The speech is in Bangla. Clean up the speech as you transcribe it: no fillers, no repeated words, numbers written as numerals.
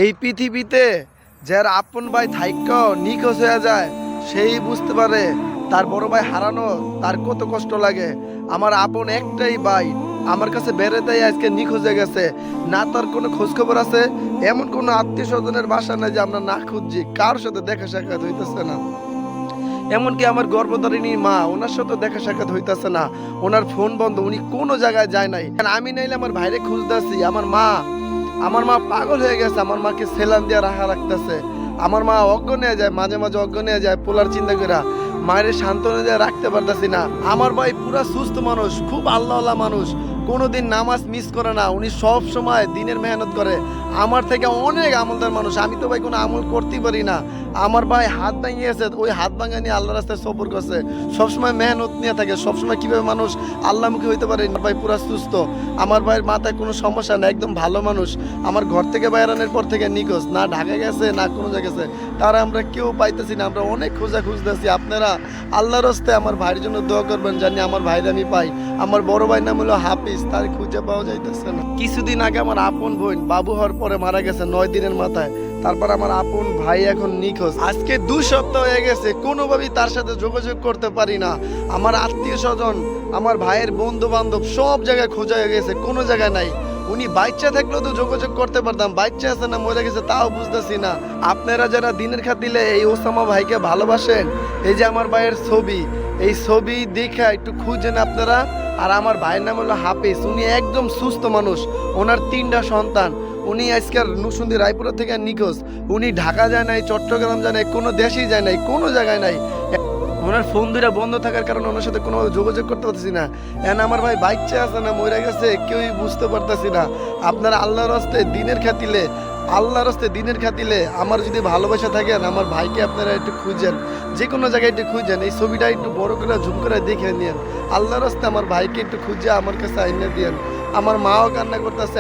এই পৃথিবীতে যার আপন ভাই থাইক্য নিখোঁজ হয়ে যায় সেই বুঝতে পারে তার বড় ভাই হারানো তার কত কষ্ট লাগে। আমার আপন একটাই ভাই আমার কাছে বেড়াতে আজকে নিখোঁজ হয়ে গেছে, না তার কোনো খোঁজ খবর আছে। এমন কোনো আত্মীয় স্বজনের বাসা নাই যে আমরা না খুঁজছি, কার সাথে দেখা সাক্ষাৎ হইতেছে না। এমনকি আমার গর্ভধারিণী মা, ওনার সাথে দেখা সাক্ষাৎ হইতেছে না, ওনার ফোন বন্ধ, উনি কোনো জায়গায় যায় নাই। আমি নাইলে আমার ভাইরে খুঁজতেছি। আমার মা পাগল হয়ে গেছে, আমার মাকে সেলান দিয়ে রাখতেছে। আমার মা অজ্ঞ নিয়ে যায়, মাঝে মাঝে অজ্ঞ নিয়ে যায় পোলার চিন্তা করে, মায়ের সান্ত্বনা দিয়ে রাখতে পারতেছি না। আমার ভাই পুরা সুস্থ মানুষ, খুব আল্লাহওয়ালা মানুষ, কোনোদিন নামাজ মিস করে না, উনি সব সময় দিনের মেহনত করে। আমার থেকে অনেক আমলদার মানুষ, আমি তো ভাই কোনো আমল করতেই পারি না। আমার ভাই হাত ভাঙিয়েছে, ওই হাত ভাঙা নিয়ে আল্লাহ রাস্তায় সফর করছে, সবসময় মেহনত নিয়ে থাকে, সবসময় কিভাবে মানুষ আল্লাহমুখী হইতে পারে। আমার ভাই পুরা সুস্থ, আমার ভাইয়ের মাথায় কোনো সমস্যা না, একদম ভালো মানুষ। আমার ঘর থেকে বাইরানোর পর থেকে নিখোঁজ, না ঢাকা গেছে না কোনো জায়গায় গেছে, তারা আমরা কেউ পাইতেছি না। আমরা অনেক খোঁজা খুঁজতেছি। আপনারা আল্লাহর রাস্তায় আমার ভাইয়ের জন্য দোয়া করবেন, জানি আমার ভাইরা আমি পাই। আমার বড় ভাই নাম হলো হাফিজ, তার খুঁজে পাওয়া যাইতেছে না। কিছুদিন আগে আমার আপন বোন বাবু হওয়ার পরে মারা গেছে 9 দিনের মাথায়। তারপর আমার আপন ভাই এখন নিখোঁজ, আজকে 2 সপ্তাহ হয়ে গেছে, কোনোভাবেই তার সাথে যোগাযোগ করতে পারি না। আমার আত্মীয় স্বজন, আমার ভাইয়ের বন্ধু বান্ধব সব জায়গায় খোঁজা হয়ে গেছে, কোনো জায়গায় নাই। উনি বাচ্চা থাকলেও তো যোগাযোগ করতে পারতাম, বাচ্চা আছে না মরে গেছে তাও বুঝতেছি না। আপনারা যারা দিনের খাতিলে এই ওসামা ভাইকে ভালোবাসেন, এই যে আমার ভাইয়ের ছবি, এই ছবি দেখে একটু খুঁজেন আপনারা। আর আমার ভাইয়ের নাম হলো হাফিজ, উনি একদম সুস্থ মানুষ, ওনার 3টা সন্তান। উনি আজকের নুসুন্দি রায়পুরা থেকে নিখোঁজ। উনি ঢাকা যায় নাই, চট্টগ্রাম যায় নাই, কোনো দেশেই যায় নাই, কোনো জায়গায় নাই। ওনার ফোন দুইটা বন্ধ থাকার কারণে ওনার সাথে কোনোভাবে যোগাযোগ করতে পারতেছি না। এখন আমার ভাই বাচ্চা আছে না মরে গেছে কেউই বুঝতে পারতেছি না। আপনারা আল্লাহর রাস্তায় দিনের খাতিলে আমার যদি ভালোবাসা থাকেন, আমার ভাইকে আপনারা একটু খুঁজেন, যে কোনো জায়গায় একটু খুঁজেন, এই ছবিটা একটু বড় করে ঝুম করে দেখে নিন। আল্লাহর রাস্তায় আমার ভাইকে একটু খুঁজে আমার কাছে আইনে দিয়েন। আমার মাও কান্না করতেছে।